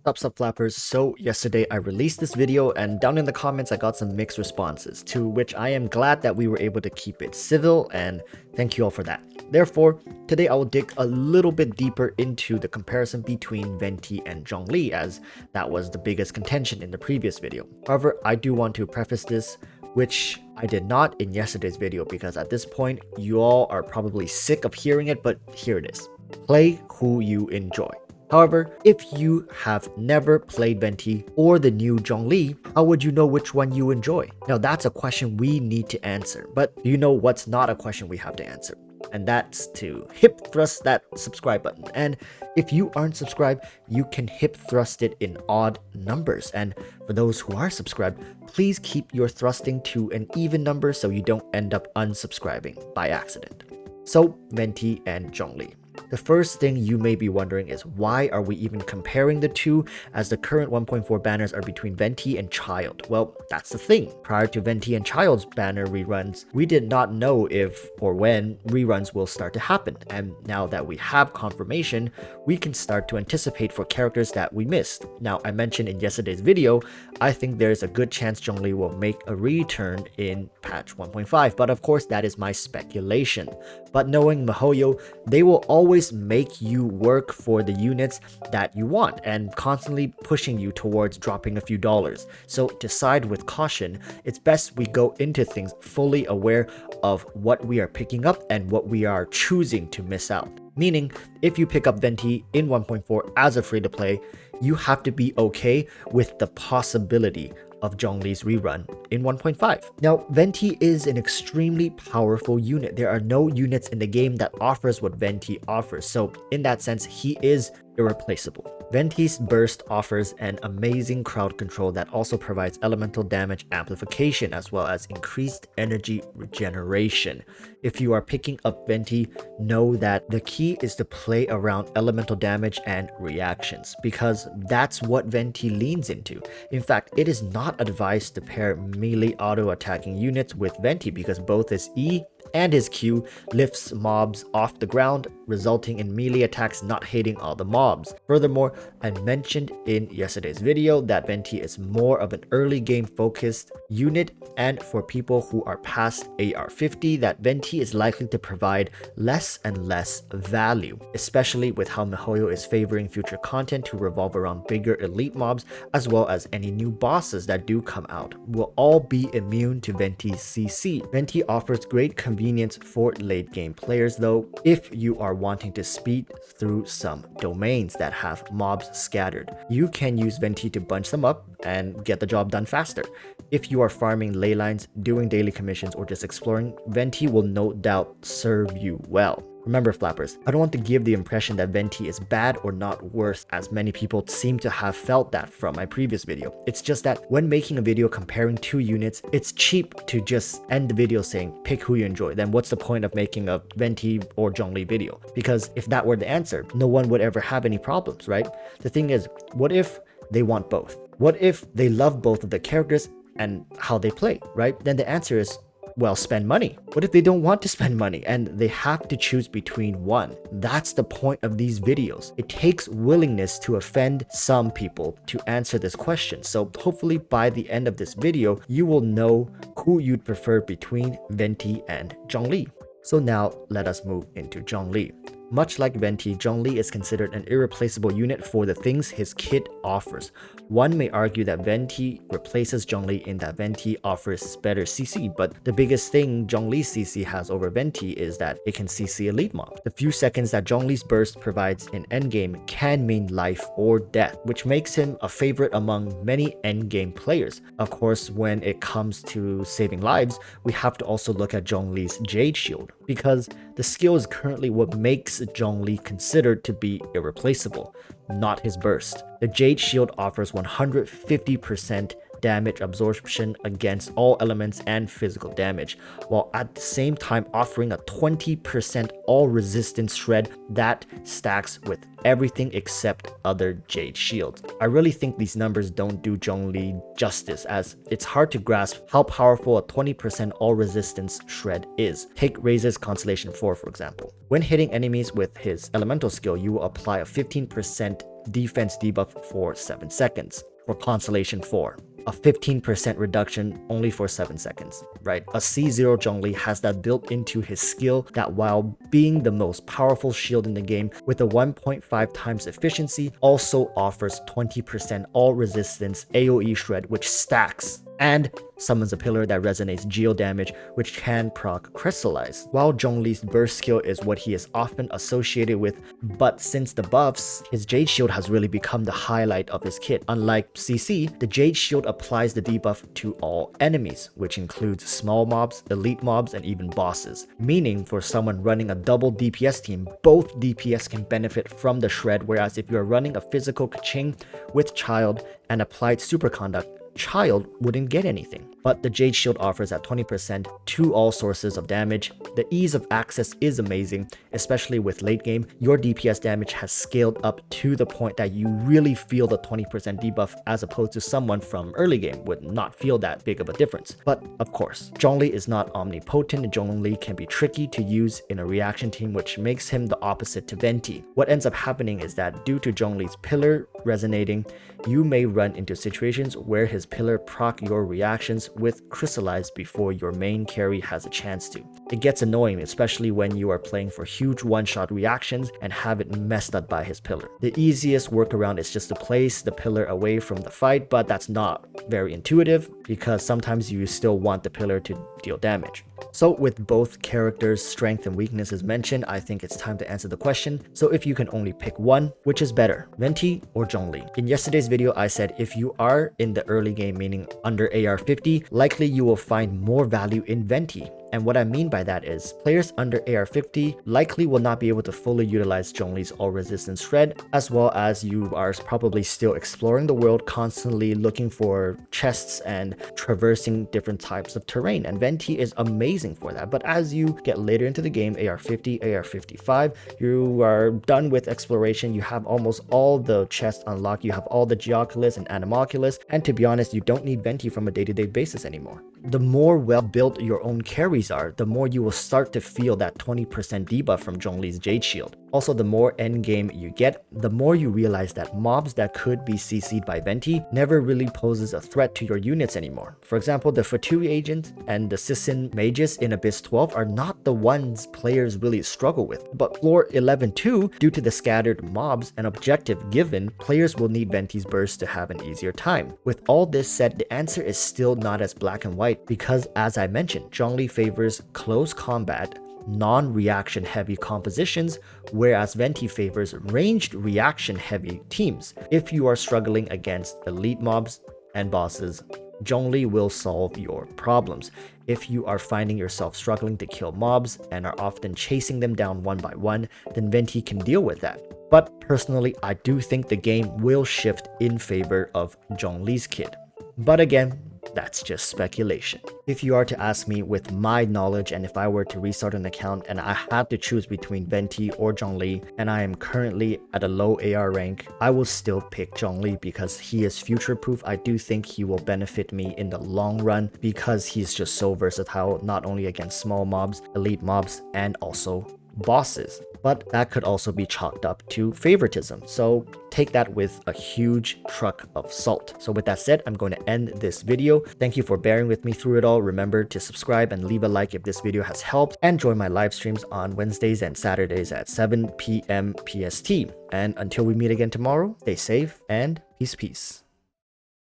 Sup flappers, so yesterday I released this video and down in the comments I got some mixed responses, to which I am glad that we were able to keep it civil and thank you all for that. Therefore, today I will dig a little bit deeper into the comparison between Venti and Zhongli, as that was the biggest contention in the previous video. However, I do want to preface this, which I did not in yesterday's video, because at this point you all are probably sick of hearing it, but here it is. Play who you enjoy. However, if you have never played Venti or the new Zhongli, how would you know which one you enjoy? Now that's a question we need to answer, but you know what's not a question we have to answer? And that's to hip thrust that subscribe button. And if you aren't subscribed, you can hip thrust it in odd numbers. And for those who are subscribed, please keep your thrusting to an even number so you don't end up unsubscribing by accident. So, Venti and Zhongli. The first thing you may be wondering is, why are we even comparing the two, as the current 1.4 banners are between Venti and Child? Well, that's the thing. Prior to Venti and Child's banner reruns, we did not know if or when reruns will start to happen, and now that we have confirmation, we can start to anticipate for characters that we missed. Now, I mentioned in yesterday's video, I think there's a good chance Zhongli will make a return in patch 1.5, but of course that is my speculation. But knowing MiHoYo, they will always make you work for the units that you want and constantly pushing you towards dropping a few dollars. So decide with caution. It's best we go into things fully aware of what we are picking up and what we are choosing to miss out. Meaning, if you pick up Venti in 1.4 as a free-to-play, you have to be okay with the possibility of Zhongli's rerun in 1.5. Now, Venti is an extremely powerful unit. There are no units in the game that offers what Venti offers, so in that sense, he is irreplaceable. Venti's burst offers an amazing crowd control that also provides elemental damage amplification as well as increased energy regeneration. If you are picking up Venti, know that the key is to play around elemental damage and reactions, because that's what Venti leans into. In fact, it is not advised to pair melee auto-attacking units with Venti, because both his E and his Q lifts mobs off the ground, resulting in melee attacks not hitting all the mobs. Furthermore, I mentioned in yesterday's video that Venti is more of an early game focused unit, and for people who are past AR50, that Venti is likely to provide less and less value, especially with how MiHoYo is favoring future content to revolve around bigger elite mobs, as well as any new bosses that do come out will all be immune to Venti's CC. Venti offers great convenience for late game players though, if you are wanting to speed through some domains that have mobs scattered. You can use Venti to bunch them up and get the job done faster. If you are farming ley lines, doing daily commissions, or just exploring, Venti will no doubt serve you well. Remember flappers, I don't want to give the impression that Venti is bad or not worth, as many people seem to have felt that from my previous video. It's just that when making a video comparing two units, it's cheap to just end the video saying pick who you enjoy. Then what's the point of making a Venti or Zhongli video? Because if that were the answer, no one would ever have any problems, right? The thing is, what if they want both? What if they love both of the characters and how they play, right? Then the answer is, well, spend money. What if they don't want to spend money and they have to choose between one? That's the point of these videos. It takes willingness to offend some people to answer this question. So hopefully by the end of this video, you will know who you'd prefer between Venti and Zhongli. So now let us move into Zhongli. Much like Venti, Zhongli is considered an irreplaceable unit for the things his kit offers. One may argue that Venti replaces Zhongli in that Venti offers better CC, but the biggest thing Zhongli's CC has over Venti is that it can CC elite mobs. The few seconds that Zhongli's burst provides in endgame can mean life or death, which makes him a favorite among many endgame players. Of course, when it comes to saving lives, we have to also look at Zhongli's Jade Shield, because the skill is currently what makes Zhongli considered to be irreplaceable, not his burst. The Jade Shield offers 150% damage absorption against all elements and physical damage, while at the same time offering a 20% all resistance shred that stacks with everything except other Jade Shields. I really think these numbers don't do Zhongli justice, as it's hard to grasp how powerful a 20% all resistance shred is. Take Raze's Constellation 4 for example. When hitting enemies with his elemental skill, you will apply a 15% defense debuff for 7 seconds. For Constellation 4, a 15% reduction only for 7 seconds, right? A C0 Zhongli has that built into his skill that while being the most powerful shield in the game with a 1.5 times efficiency, also offers 20% all resistance AoE shred, which stacks, and summons a pillar that resonates geo damage, which can proc crystallize. While Zhongli's burst skill is what he is often associated with, but since the buffs, his Jade Shield has really become the highlight of his kit. Unlike CC, the Jade Shield applies the debuff to all enemies, which includes small mobs, elite mobs, and even bosses. Meaning for someone running a double DPS team, both DPS can benefit from the shred, whereas if you're running a physical Kaching with Child and applied Superconduct, Child wouldn't get anything. But the Jade Shield offers at 20% to all sources of damage. The ease of access is amazing, especially with late game. Your DPS damage has scaled up to the point that you really feel the 20% debuff, as opposed to someone from early game would not feel that big of a difference. But of course, Zhongli is not omnipotent. Zhongli can be tricky to use in a reaction team, which makes him the opposite to Venti. What ends up happening is that due to Zhongli's pillar resonating, you may run into situations where his pillar proc your reactions with crystallize before your main carry has a chance to. It gets annoying, especially when you are playing for huge one-shot reactions and have it messed up by his pillar. The easiest workaround is just to place the pillar away from the fight, but that's not very intuitive because sometimes you still want the pillar to deal damage. So with both characters' strength and weaknesses mentioned, I think it's time to answer the question. So if you can only pick one, which is better, Venti or Zhongli? In yesterday's video, I said if you are in the early game, meaning under AR 50, likely you will find more value in Venti. And what I mean by that is, players under AR 50 likely will not be able to fully utilize Zhongli's all resistance shred, as well as you are probably still exploring the world, constantly looking for chests and traversing different types of terrain. And Venti is amazing for that. But as you get later into the game, AR 50, AR 55, you are done with exploration. You have almost all the chests unlocked. You have all the Geoculus and Animalculus. And to be honest, you don't need Venti from a day-to-day basis anymore. The more well-built your own carries are, the more you will start to feel that 20% debuff from Zhongli's Jade Shield. Also, the more endgame you get, the more you realize that mobs that could be CC'd by Venti never really poses a threat to your units anymore. For example, the Fatui agent and the Sissin mages in Abyss 12 are not the ones players really struggle with. But floor 11 too, due to the scattered mobs and objective given, players will need Venti's burst to have an easier time. With all this said, the answer is still not as black and white because, as I mentioned, Zhongli favors close combat, non-reaction heavy compositions, whereas Venti favors ranged reaction heavy teams. If you are struggling against elite mobs and bosses, Zhongli will solve your problems. If you are finding yourself struggling to kill mobs and are often chasing them down one by one, then Venti can deal with that. But personally, I do think the game will shift in favor of Zhongli's kit. But again, that's just speculation. If you are to ask me with my knowledge, and if I were to restart an account and I had to choose between Venti or Zhongli, and I am currently at a low AR rank, I will still pick Zhongli because he is future proof. I do think he will benefit me in the long run because he's just so versatile, not only against small mobs, elite mobs, and also bosses. But that could also be chalked up to favoritism, so take that with a huge truck of salt. So with that said, I'm going to end this video. Thank you for bearing with me through it all. Remember to subscribe and leave a like if this video has helped, and join my live streams on Wednesdays and Saturdays at 7 p.m. PST. And until we meet again tomorrow, stay safe and peace.